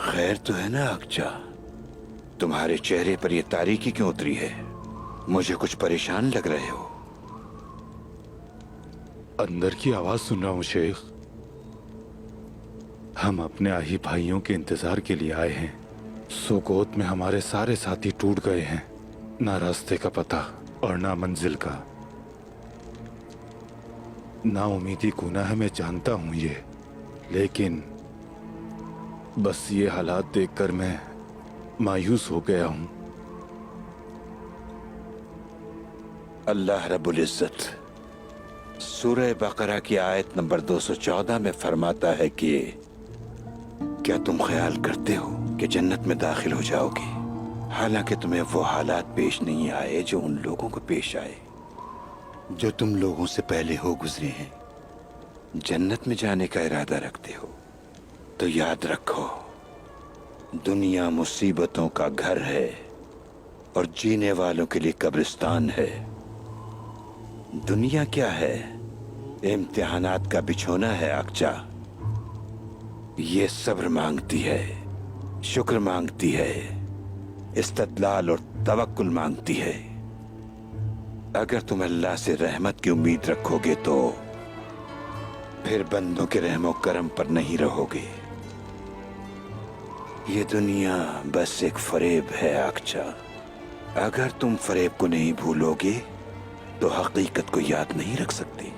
خیر تو ہے نا اقچا؟ تمہارے چہرے پر یہ تاریکی کیوں اتری ہے؟ مجھے کچھ پریشان لگ رہے ہو۔ اندر کی آواز سن رہا ہوں شیخ۔ ہم اپنے آہی بھائیوں کے انتظار کے لیے آئے ہیں۔ سوکوت میں ہمارے سارے ساتھی ٹوٹ گئے ہیں، نہ راستے کا پتہ اور نہ منزل کا۔ نا امیدی گناہ ہے، میں جانتا ہوں یہ، لیکن بس یہ حالات دیکھ کر میں مایوس ہو گیا ہوں۔ اللہ رب العزت سورہ بقرہ کی آیت نمبر 214 میں فرماتا ہے کہ کیا تم خیال کرتے ہو کہ جنت میں داخل ہو جاؤ گے حالانکہ تمہیں وہ حالات پیش نہیں آئے جو ان لوگوں کو پیش آئے جو تم لوگوں سے پہلے ہو گزرے ہیں۔ جنت میں جانے کا ارادہ رکھتے ہو تو یاد رکھو، دنیا مصیبتوں کا گھر ہے اور جینے والوں کے لیے قبرستان ہے۔ دنیا کیا ہے؟ امتحانات کا بچھونا ہے اقچا۔ یہ صبر مانگتی ہے، شکر مانگتی ہے، استدلال اور توکل مانگتی ہے۔ اگر تم اللہ سے رحمت کی امید رکھو گے تو پھر بندوں کے رحم و کرم پر نہیں رہو گے۔ یہ دنیا بس ایک فریب ہے اقچا۔ اگر تم فریب کو نہیں بھولو گے تو حقیقت کو یاد نہیں رکھ سکتے۔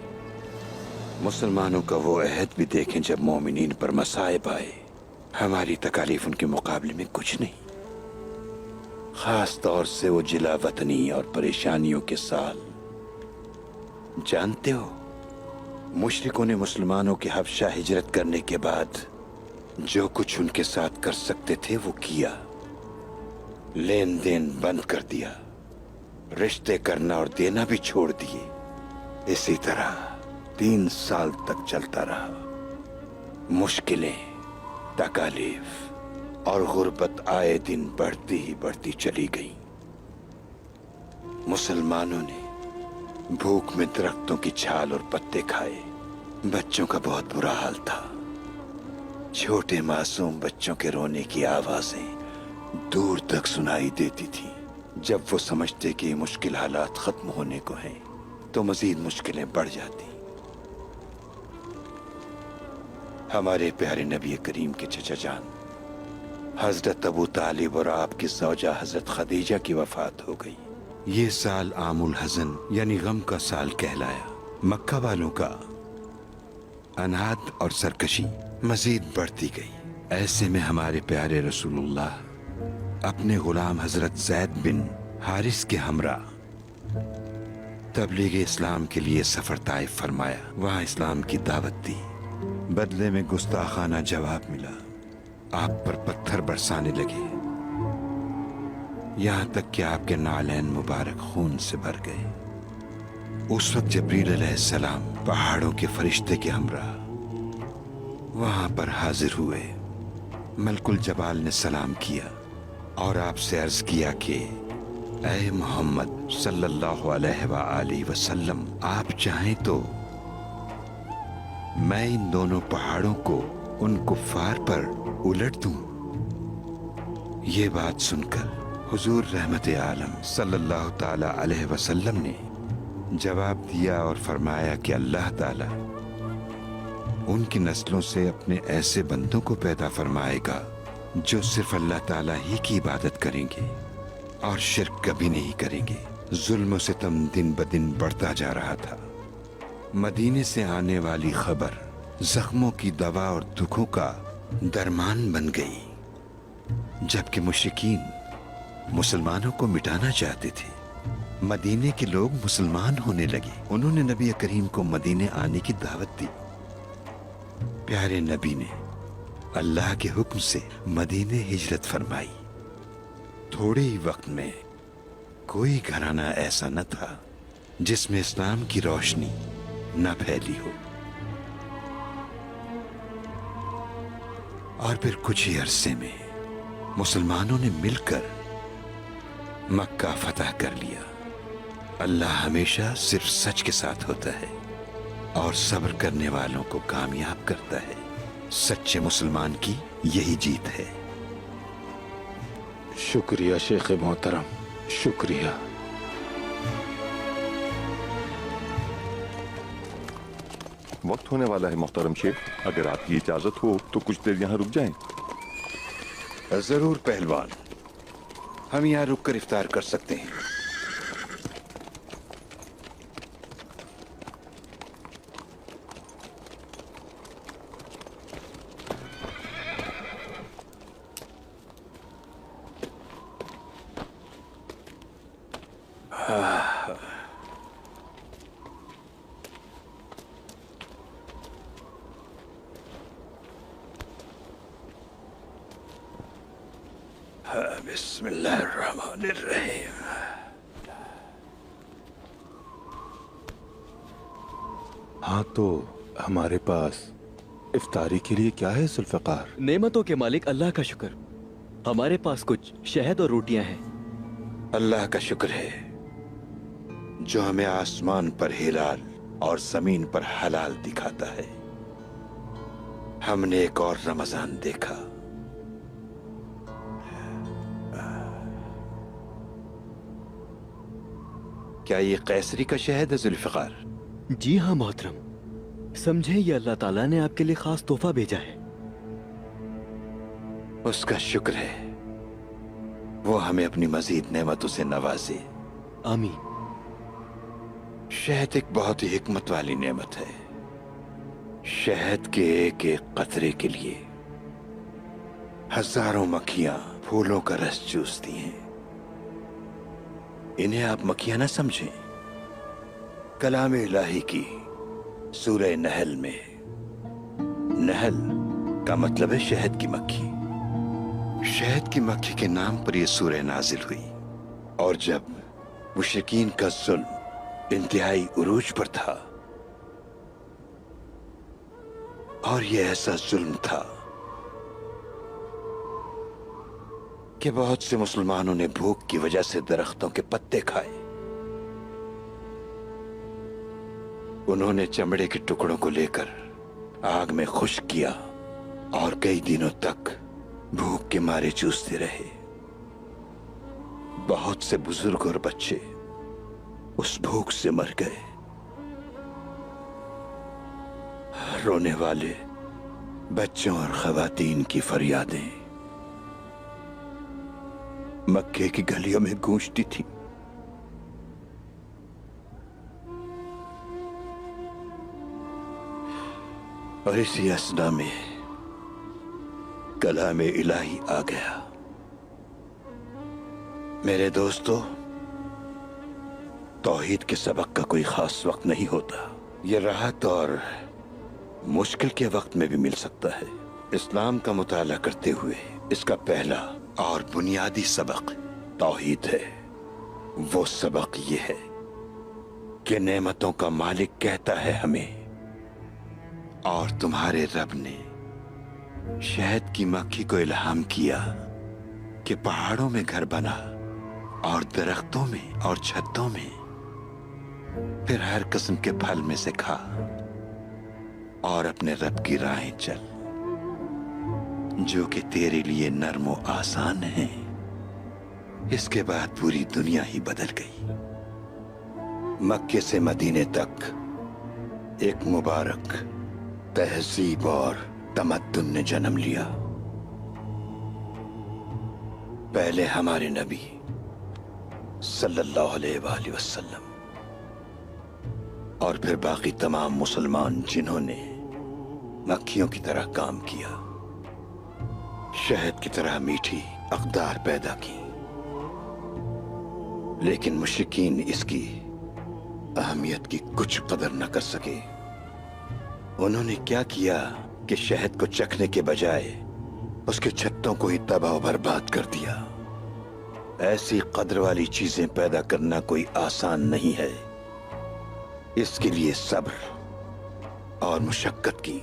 مسلمانوں کا وہ عہد بھی دیکھیں جب مومنین پر مصائب آئے، ہماری تکالیف ان کے مقابلے میں کچھ نہیں۔ خاص طور سے وہ جلا وطنی اور پریشانیوں کے سال۔ جانتے ہو، مشرکوں نے مسلمانوں کے حبشہ ہجرت کرنے کے بعد جو کچھ ان کے ساتھ کر سکتے تھے وہ کیا۔ لین دین بند کر دیا، رشتے کرنا اور دینا بھی چھوڑ دیے۔ اسی طرح 3 سال تک چلتا رہا۔ مشکلیں، تکالیف اور غربت آئے دن بڑھتی ہی بڑھتی چلی گئی۔ مسلمانوں نے بھوک میں درختوں کی چھال اور پتے کھائے۔ بچوں کا بہت برا حال تھا۔ چھوٹے معصوم بچوں کے رونے کی آوازیں دور تک سنائی دیتی تھی۔ جب وہ سمجھتے کہ یہ مشکل حالات ختم ہونے کو ہیں تو مزید مشکلیں بڑھ جاتی۔ ہمارے پیارے نبی کریم کے چچا جان حضرت ابو طالب اور آپ کی زوجہ حضرت خدیجہ کی وفات ہو گئی۔ یہ سال عام الحزن یعنی غم کا سال کہلایا۔ مکہ والوں کا انات اور سرکشی مزید بڑھتی گئی۔ ایسے میں ہمارے پیارے رسول اللہ اپنے غلام حضرت زید بن حارث کے ہمراہ تبلیغ اسلام کے لیے سفر طائف فرمایا۔ وہاں اسلام کی دعوت دی۔ بدلے میں گستاخانہ جواب ملا۔ آپ پر پتھر برسانے لگے، یہاں تک کہ آپ کے نعلین مبارک خون سے بھر گئے۔ اس وقت جبریل علیہ السلام پہاڑوں کے فرشتے کے ہمراہ وہاں پر حاضر ہوئے۔ ملک الجبال نے سلام کیا اور آپ سے عرض کیا کہ اے محمد صلی اللہ علیہ وآلہ وسلم، آپ چاہیں تو میں ان دونوں پہاڑوں کو ان کفار پر الٹ دوں۔ یہ بات سن کر حضور رحمت عالم صلی اللہ تعالی علیہ وسلم نے جواب دیا اور فرمایا کہ اللہ تعالی ان کی نسلوں سے اپنے ایسے بندوں کو پیدا فرمائے گا جو صرف اللہ تعالی ہی کی عبادت کریں گے اور شرک کبھی نہیں کریں گے۔ ظلم و ستم دن بدن بڑھتا جا رہا تھا۔ مدینے سے آنے والی خبر زخموں کی دوا اور دکھوں کا درمان بن گئی۔ جبکہ مشرکین مسلمانوں کو مٹانا چاہتے تھے، مدینے کے لوگ مسلمان ہونے لگے۔ انہوں نے نبی کریم کو مدینے آنے کی دعوت دی۔ پیارے نبی نے اللہ کے حکم سے مدینے ہجرت فرمائی۔ تھوڑے ہی وقت میں کوئی گھرانہ ایسا نہ تھا جس میں اسلام کی روشنی نہ پھیلی ہو۔ اور پھر کچھ ہی عرصے میں مسلمانوں نے مل کر مکہ فتح کر لیا۔ اللہ ہمیشہ صرف سچ کے ساتھ ہوتا ہے اور صبر کرنے والوں کو کامیاب کرتا ہے۔ سچے مسلمان کی یہی جیت ہے۔ शुक्रिया शेख मोहतरम, शुक्रिया। वक्त होने वाला है मोहतरम शेख, अगर आपकी इजाजत हो तो कुछ देर यहाँ रुक जाएं। जरूर पहलवान, हम यहाँ रुक कर इफ्तार कर सकते हैं। बिस्मिल्लाहिर्रहमानिर्रहीम। हाँ, तो हमारे पास इफ्तारी के लिए क्या है जुल्फ़िकार? नेमतों के मालिक अल्लाह का शुक्र, हमारे पास कुछ शहद और रोटियां हैं। अल्लाह का शुक्र है जो हमें आसमान पर हिलाल और जमीन पर हलाल दिखाता है। हमने एक और रमजान देखा। क्या ये कैसरी का शहद है जुल्फ़िकार? जी हाँ मोहतरम, समझे ये अल्लाह ताला ने आपके लिए खास तोहफा भेजा है। उसका शुक्र है, वो हमें अपनी मजीद नेमतों से नवाजे। आमीन। शहद एक बहुत ही हिकमत वाली नेमत है। शहद के एक एक कतरे के लिए हजारों मक्खियां फूलों का रस चूसती हैं। इन्हें आप मक्खियां ना समझें। कलाम इलाही की सूरह नहल में, नहल का मतलब है शहद की मक्खी। शहद की मक्खी के नाम पर यह सूरह नाजिल हुई। और जब मुशरिकीन का जुल्म इंतहाई उरूज पर था, और यह ऐसा जुल्म था कि बहुत से मुसलमानों ने भूख की वजह से दरख्तों के पत्ते खाए। उन्होंने चमड़े के टुकड़ों को लेकर आग में खुश्क किया और कई दिनों तक भूख के मारे चूसते रहे। बहुत से बुजुर्ग और बच्चे उस भूख से मर गए। रोने वाले बच्चों और खवातीन की फरियादें मक्के की गलियों में गूंजती थी। और इसी असना में कलाम इलाही आ गया। मेरे दोस्तों, तौहीद के सबक का कोई खास वक्त नहीं होता। ये राहत और मुश्किल के वक्त में भी मिल सकता है। इस्लाम का मुताला करते हुए इसका पहला और बुनियादी सबक तौहीद है। वो सबक ये है कि नेमतों का मालिक कहता है हमें, और तुम्हारे रब ने शहद की मक्खी को इल्हाम किया कि पहाड़ों में घर बना और दरख्तों में और छतों में, फिर हर किस्म के फल में से खा और अपने रब की राहें चल, जो कि तेरे लिए नर्म व आसान है। इसके बाद पूरी दुनिया ही बदल गई। मक्के से मदीने तक एक मुबारक तहजीब और तमद्दुन ने जन्म लिया। पहले हमारे नबी सल्लल्लाहु अलैहि वसल्लम, और फिर बाकी तमाम मुसलमान जिन्होंने मक्खियों की तरह काम किया, शहद की तरह मीठी अक़दार पैदा की। लेकिन मुश्रिकीन इसकी अहमियत की कुछ कदर न कर सके। उन्होंने क्या किया कि शहद को चखने के बजाय उसके छत्तों को ही तबाह बर्बाद कर दिया। ऐसी कद्र वाली चीजें पैदा करना कोई आसान नहीं है। इसके लिए सब्र और मुशक्कत की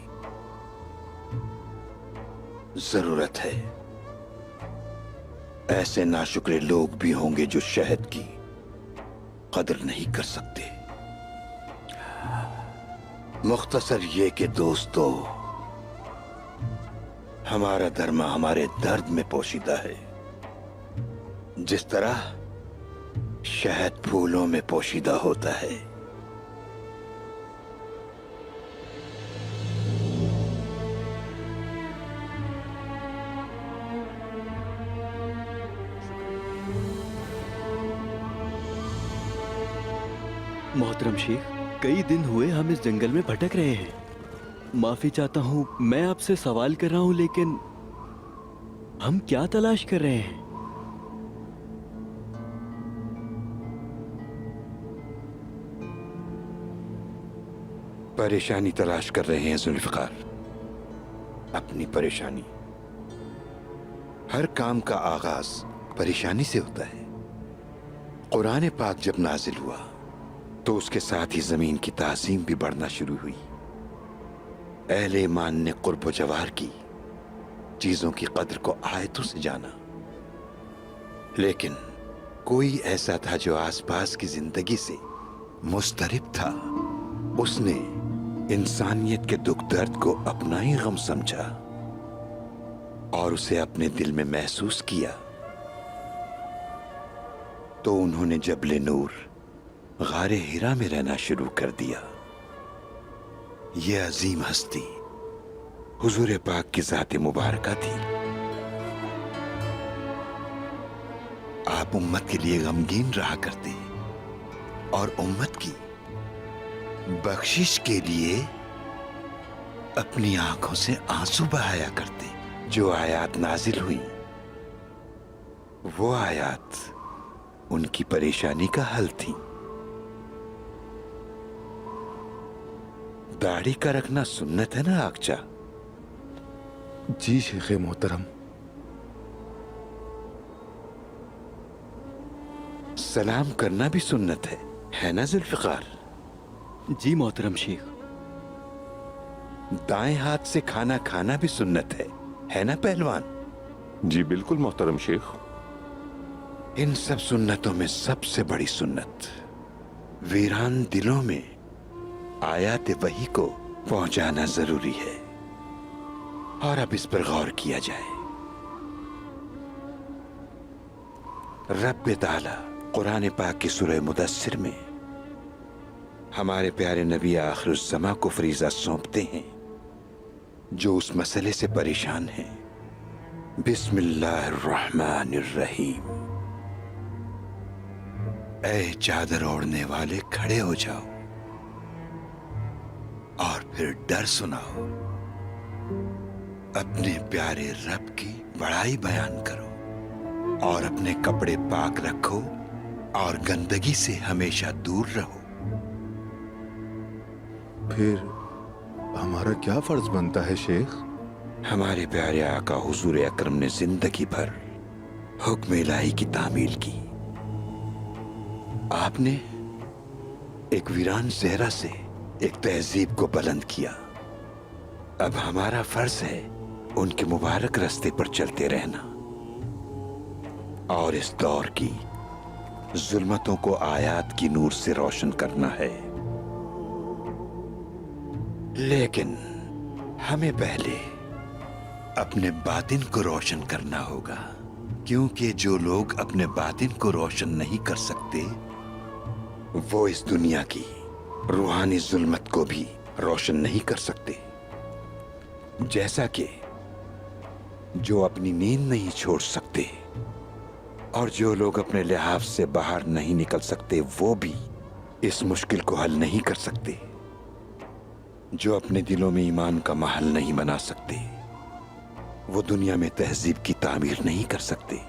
जरूरत है। ऐसे नाशुक्रे लोग भी होंगे जो शहद की कदर नहीं कर सकते। मुख्तसर ये कि दोस्तों, हमारा धर्म हमारे दर्द में पोशीदा है। जिस तरह शहद फूलों में पोशीदा होता है, मोहतरम शेख, कई दिन हुए हम इस जंगल में भटक रहे हैं। माफी चाहता हूँ, मैं आपसे सवाल कर रहा हूँ, लेकिन हम क्या तलाश कर रहे हैं? परेशानी तलाश कर रहे हैं जुल्फकार, अपनी परेशानी। हर काम का आगाज परेशानी से होता है। कुरान पाक जब नाजिल हुआ तो उसके साथ ही जमीन की ताजीम भी बढ़ना शुरू हुई। अहले ईमान ने कुर्ब व जवार की, चीजों की कद्र को आयतों से जाना। लेकिन कोई ऐसा था जो आसपास की जिंदगी से मुस्तरिब था। उसने इंसानियत के दुख दर्द को अपना ही गम समझा और उसे अपने दिल में महसूस किया। तो उन्होंने जबले नूर गारे हिरा में रहना शुरू कर दिया। यह अजीम हस्ती हुजूर पाक की जात मुबारका थी। आप उम्मत के लिए गमगीन रहा करते और उम्मत की बख्शिश के लिए अपनी आंखों से आंसू बहाया करते। जो आयात नाजिल हुई, वो आयात उनकी परेशानी का हल थी। दाढ़ी का रखना सुन्नत है ना आकचा? जी शेख मोहतरम। सलाम करना भी सुन्नत है ना जुल्फकार? जी मोहतरम शेख। दाएं हाथ से खाना खाना भी सुन्नत है ना पहलवान? जी बिल्कुल मोहतरम शेख। इन सब सुन्नतों में सबसे बड़ी सुन्नत वीरान दिलों में आयात वही को पहुंचाना जरूरी है। और अब इस पर गौर किया जाए। रब्बे ताला कुरान पाक की सूरह मुदस्सिर में हमारे प्यारे नबी आखिरुज़्ज़मा को फरीज़ा सौंपते हैं जो उस मसले से परेशान हैं। बिस्मिल्लाहिर्रहमानिर्रहीम। ऐ चादर ओढ़ने वाले खड़े हो जाओ और फिर डर सुनाओ। अपने प्यारे रब की बड़ाई बयान करो और अपने कपड़े पाक रखो और गंदगी से हमेशा दूर रहो। फिर हमारा क्या फर्ज बनता है शेख? हमारे प्यारे आका हुजूर अकरम ने जिंदगी भर हुक्म इलाही की तामील की। आपने एक वीरान सेहरा से एक तहजीब को बुलंद किया। अब हमारा फर्ज है उनके मुबारक रास्ते पर चलते रहना और इस दौर की जुल्मतों को आयात की नूर से रोशन करना है। लेकिन हमें पहले अपने बातिन को रोशन करना होगा, क्योंकि जो लोग अपने बातिन को रोशन नहीं कर सकते वो इस दुनिया की रूहानी जुल्मत को भी रोशन नहीं कर सकते। जैसा कि जो अपनी नींद नहीं छोड़ सकते और जो लोग अपने लिहाज से बाहर नहीं निकल सकते वो भी इस मुश्किल को हल नहीं कर सकते। जो अपने दिलों में ईमान का महल नहीं बना सकते वो दुनिया में तहजीब की तामीर नहीं कर सकते।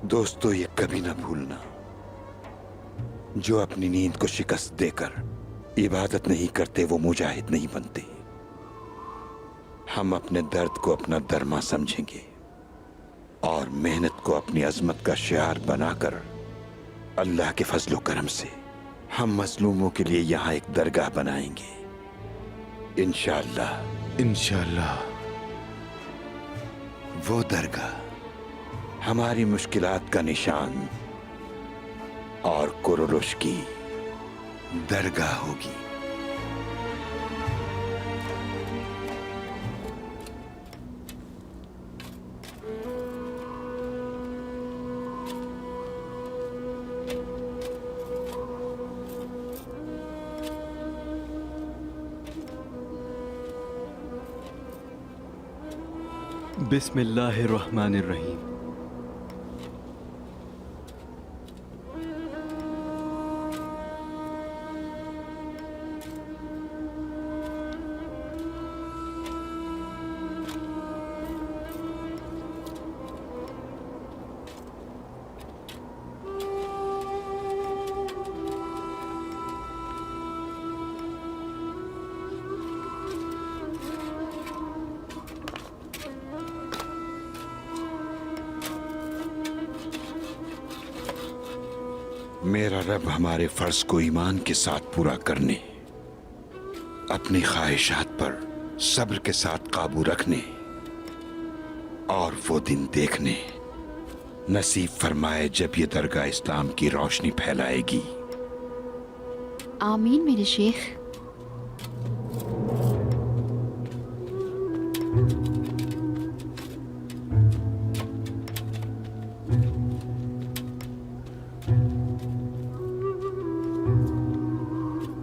दोस्तों, ये कभी ना भूलना, जो अपनी नींद को शिकस्त देकर इबादत नहीं करते वो मुजाहिद नहीं बनते। हम अपने दर्द को अपना दरमा समझेंगे और मेहनत को अपनी अजमत का शियार बनाकर अल्लाह के फजलो करम से हम मजलूमों के लिए यहाँ एक दरगाह बनाएंगे इंशाअल्लाह। इंशाअल्लाह। वो दरगाह हमारी मुश्किलात का निशान और कुरुरुश की दरगाह होगी। बिस्मिल्लाहिर्रहमानिर्रहीम। मेरा रब हमारे फर्ज को ईमान के साथ पूरा करने, अपनी ख्वाहिशात पर सब्र के साथ काबू रखने और वो दिन देखने नसीब फरमाए जब ये दरगाह इस्लाम की रोशनी फैलाएगी। आमीन मेरे शेख।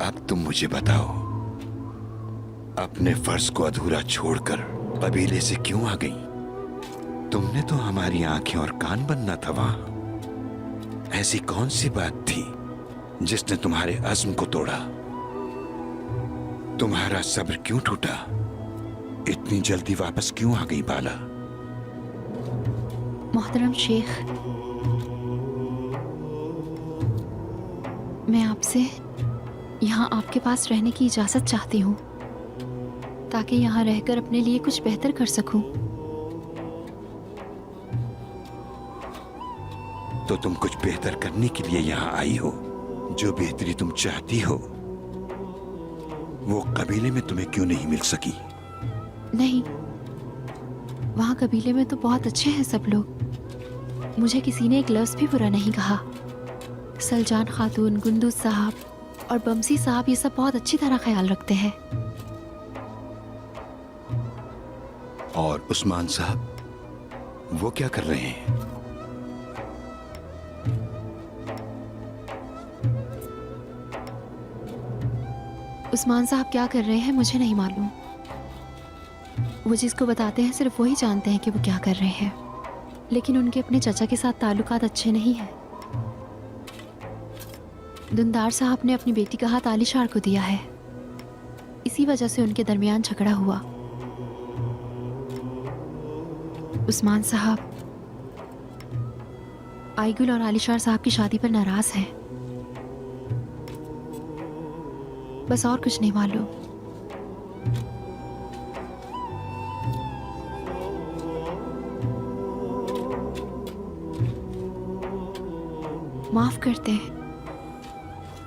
अब तुम मुझे बताओ, अपने फर्ज को अधूरा छोड़कर कबीले से क्यों आ गई? तुमने तो हमारी आंखें और कान बनना था वहां। ऐसी कौन सी बात थी जिसने तुम्हारे अज़्म को तोड़ा? तुम्हारा सब्र क्यों टूटा? इतनी जल्दी वापस क्यों आ गई बाला? मोहतरम शेख, मैं आपसे यहाँ आपके पास रहने की इजाज़त चाहती हूँ ताकि यहाँ रहकर अपने लिए कुछ बेहतर कर सकूं। तो तुम कुछ बेहतर करने के लिए यहाँ आई हो। जो बेहतरी तुम चाहती हो वो कबीले में तुम्हें क्यों नहीं मिल सकी? नहीं, वहाँ कबीले में तो बहुत अच्छे हैं सब लोग। मुझे किसी ने एक लफ्ज़ भी बुरा नहीं कहा। सलजान खातून, गुंदूज साहब और बमसी साहब ये सब बहुत अच्छी तरह ख्याल रखते हैं। और उस्मान साहब वो क्या कर रहे हैं? उस्मान साहब क्या कर रहे हैं मुझे नहीं मालूम। वो जिसको बताते हैं सिर्फ वही जानते हैं कि वो क्या कर रहे हैं। लेकिन उनके अपने चचा के साथ ताल्लुकात अच्छे नहीं हैं। दुंदार साहब ने अपनी बेटी का हाथ आलिशार को दिया है। इसी वजह से उनके दरमियान झगड़ा हुआ। उस्मान साहब आईगुल और आलिशार साहब की शादी पर नाराज हैं। बस और कुछ नहीं मालूम। माफ करते हैं,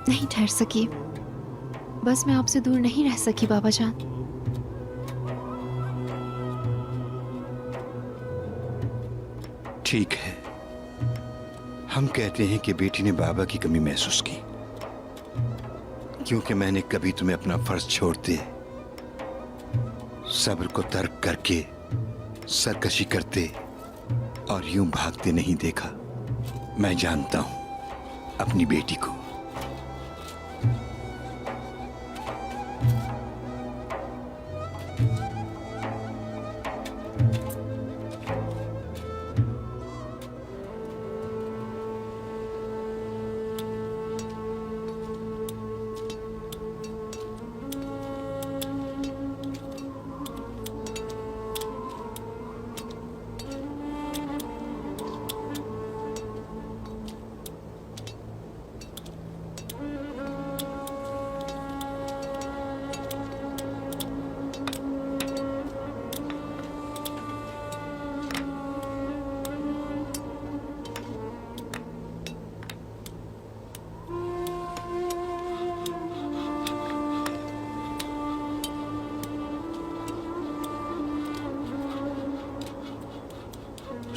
नहीं ठहर सकी। बस मैं आपसे दूर नहीं रह सकी बाबा जान। ठीक है, हम कहते हैं कि बेटी ने बाबा की कमी महसूस की, क्योंकि मैंने कभी तुम्हें अपना फर्ज छोड़ते, सब्र को तर्क करके सरकशी करते और यूं भागते नहीं देखा। मैं जानता हूं अपनी बेटी को।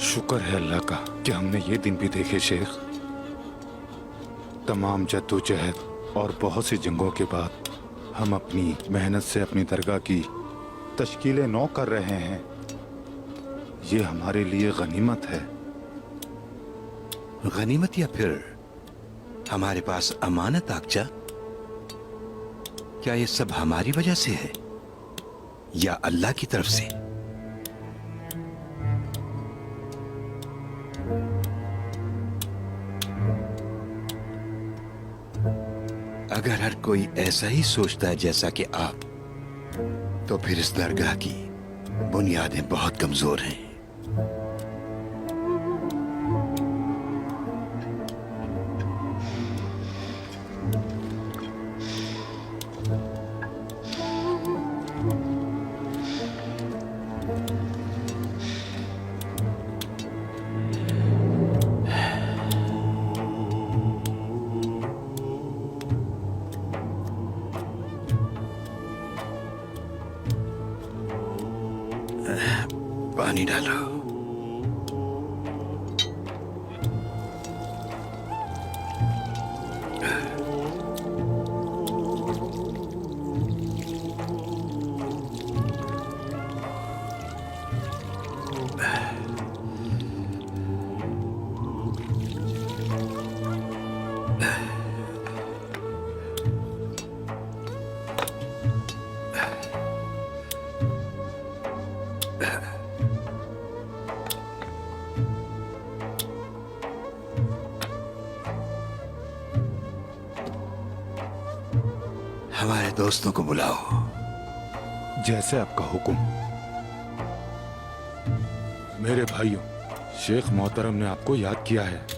शुक्र है अल्लाह का कि हमने ये दिन भी देखे शेख। तमाम जद्दोजहद और बहुत सी जंगों के बाद हम अपनी मेहनत से अपनी दरगाह की तश्कीलें नौ कर रहे हैं। ये हमारे लिए गनीमत है। गनीमत या फिर हमारे पास अमानत आगजा? क्या ये सब हमारी वजह से है या अल्लाह की तरफ से? अगर हर कोई ऐसा ही सोचता है जैसा कि आप, तो फिर इस दरगाह की बुनियादें बहुत कमजोर हैं। पानी डालो। हमारे दोस्तों को बुलाओ। जैसे आपका हुक्म। मेरे भाइयों, शेख मोहतरम ने आपको याद किया है।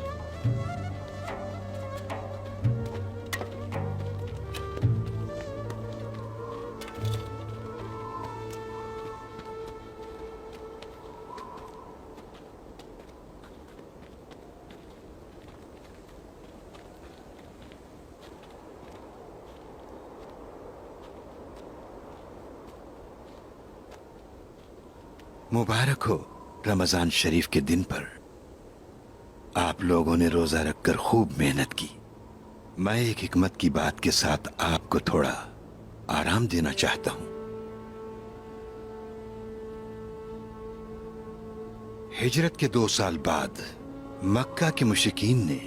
मुबारक हो रमजान शरीफ के दिन पर। आप लोगों ने रोजा रखकर खूब मेहनत की। मैं एक हिकमत की बात के साथ आपको थोड़ा आराम देना चाहता हूं। हिजरत के 2 साल बाद मक्का के मुशरिकीन ने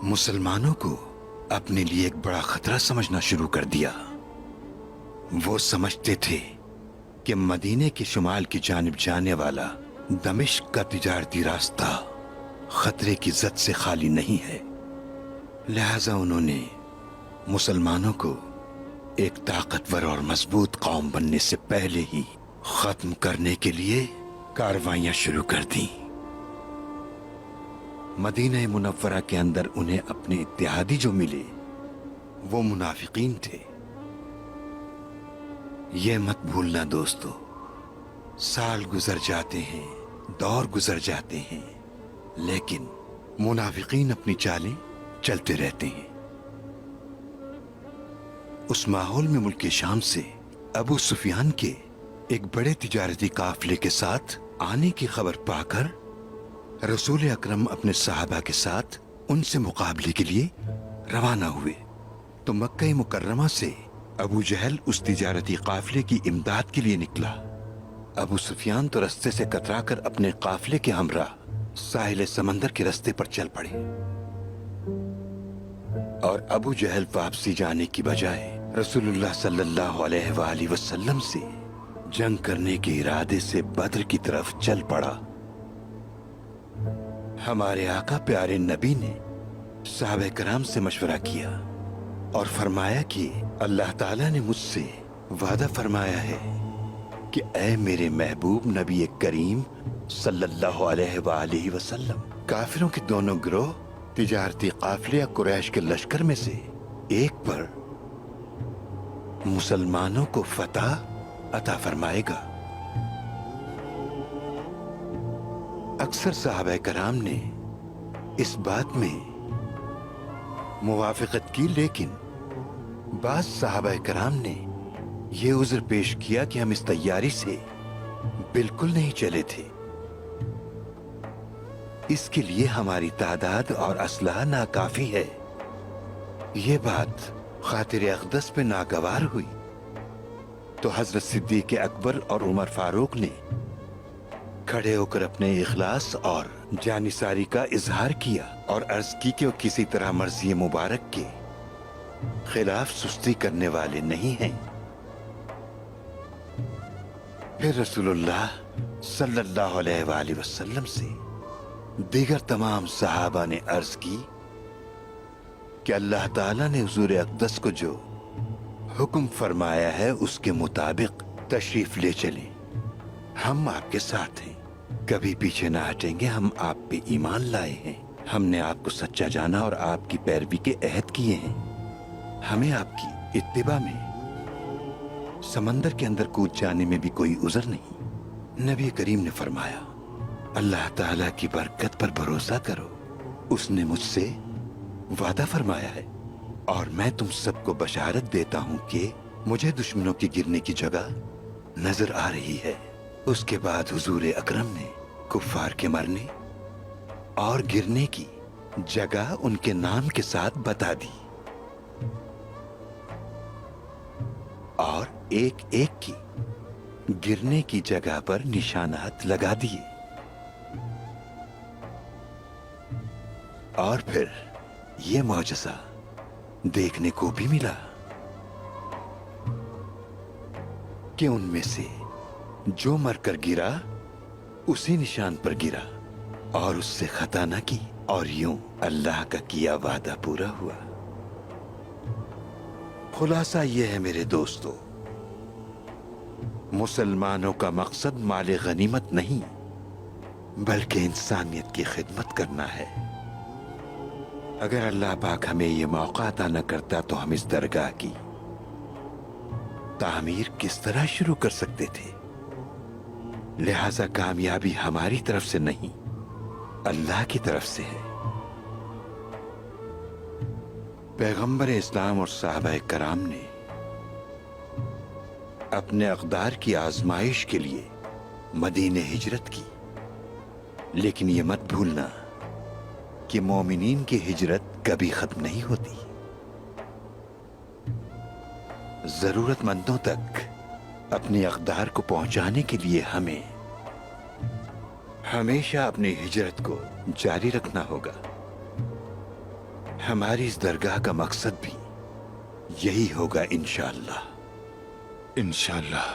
मुसलमानों को अपने लिए एक बड़ा खतरा समझना शुरू कर दिया। वो समझते थे कि मदीने के शुमाल की जानिब जाने वाला दमिश्क का तिजारती रास्ता खतरे की जद से खाली नहीं है। लिहाजा उन्होंने मुसलमानों को एक ताकतवर और मजबूत कौम बनने से पहले ही खत्म करने के लिए कार्रवाइयां शुरू कर दी। मदीना मुनव्वरा के अंदर उन्हें अपने इत्तेहादी जो मिले वो मुनाफिकीन थे। ये मत भूलना दोस्तों, साल गुजर जाते हैं, दौर गुजर जाते हैं, लेकिन मुनाफिकीन अपनी चालें चलते रहते हैं। उस माहौल में मुल्क शाम से अबू सुफियान के एक बड़े तिजारती काफिले के साथ आने की खबर पाकर रसूल अकरम अपने साहबा के साथ उनसे मुकाबले के लिए रवाना हुए। तो मक्का मुकर्रमा से अबू जहल उस तिजारती काफिले की इमदाद के लिए निकला। अबू सुफियान तो रास्ते से कतराकर अपने काफिले के हमरा साहिल समंदर के रास्ते पर चल पड़े और अबू जहल वापसी जाने की बजाय रसूलुल्लाह सल्लल्लाहु अलैहि वसल्लम से जंग करने के इरादे से बद्र की तरफ चल पड़ा। हमारे आका प्यारे नबी ने साहबे कराम से मशवरा किया और फरमाया कि अल्लाह ताला ने मुझसे वादा फरमाया है कि ऐ मेरे महबूब नबी करीम सल्लल्लाहु अलैहि वसल्लम, काफिरों के दोनों गिरोह तिजारती काफिले या कुरैश के लश्कर में से एक पर मुसलमानों को फतह अता फरमाएगा। अक्सर साहबा कराम ने इस बात में मुवाफिकत की, लेकिन बास साहबा कराम ने यह उज़्र पेश किया कि हम इस तैयारी से बिल्कुल नहीं चले थे। इसके लिए हमारी तादाद और असलहा नाकाफी है। ये बात खातिर अक़दस पे नागवार हुई तो हजरत सिद्दीक़ अकबर और उमर फारूक ने खड़े होकर अपने इखलास और जानिसारी का इजहार किया और अर्ज की कि वो किसी तरह मर्ज़ी मुबारक के खिलाफ सुस्ती करने वाले नहीं हैं। फिर रसूलुल्लाह सल्लल्लाहु अलैहि वसल्लम से दीगर तमाम सहाबा ने अर्ज की कि अल्लाह ताला ने हुजूर अक़दस को जो हुक्म फरमाया है उसके मुताबिक तशरीफ ले चलें। हम आपके साथ हैं, कभी पीछे ना हटेंगे। हम आप पे ईमान लाए हैं, हमने आपको सच्चा जाना और आपकी पैरवी के अहद किए हैं। हमें आपकी इत्तिबा में समंदर के अंदर कूद जाने में भी कोई उज़र नहीं। नबी करीम ने फरमाया, अल्लाह ताला की बरकत पर भरोसा करो, उसने मुझसे वादा फरमाया है और मैं तुम सबको बशारत देता हूं कि मुझे दुश्मनों के गिरने की जगह नजर आ रही है। उसके बाद हुजूर अकरम ने कुफ्फार के मरने और गिरने की जगह उनके नाम के साथ बता दी और एक एक की गिरने की जगह पर निशानात लगा दिए। और फिर ये मौजज़ा देखने को भी मिला कि उनमें से जो मरकर गिरा उसी निशान पर गिरा और उससे खता न की, और यूं अल्लाह का किया वादा पूरा हुआ। खुलासा यह है मेरे दोस्तों, मुसलमानों का मकसद माले गनीमत नहीं बल्कि इंसानियत की खिदमत करना है। अगर अल्लाह पाक हमें ये मौका अता न करता तो हम इस दरगाह की तामीर किस तरह शुरू कर सकते थे। लिहाजा कामयाबी हमारी तरफ से नहीं, अल्लाह की तरफ से है। पैगंबर इस्लाम और सहाबा कराम ने अपने अक़दार की आजमाइश के लिए मदीने हिजरत की, लेकिन ये मत भूलना कि मोमिनीन की हिजरत कभी खत्म नहीं होती। जरूरतमंदों तक अपने अक़दार को पहुंचाने के लिए हमें हमेशा अपनी हिजरत को जारी रखना होगा। हमारी इस दरगाह का मकसद भी यही होगा इंशाअल्लाह। इंशाअल्लाह।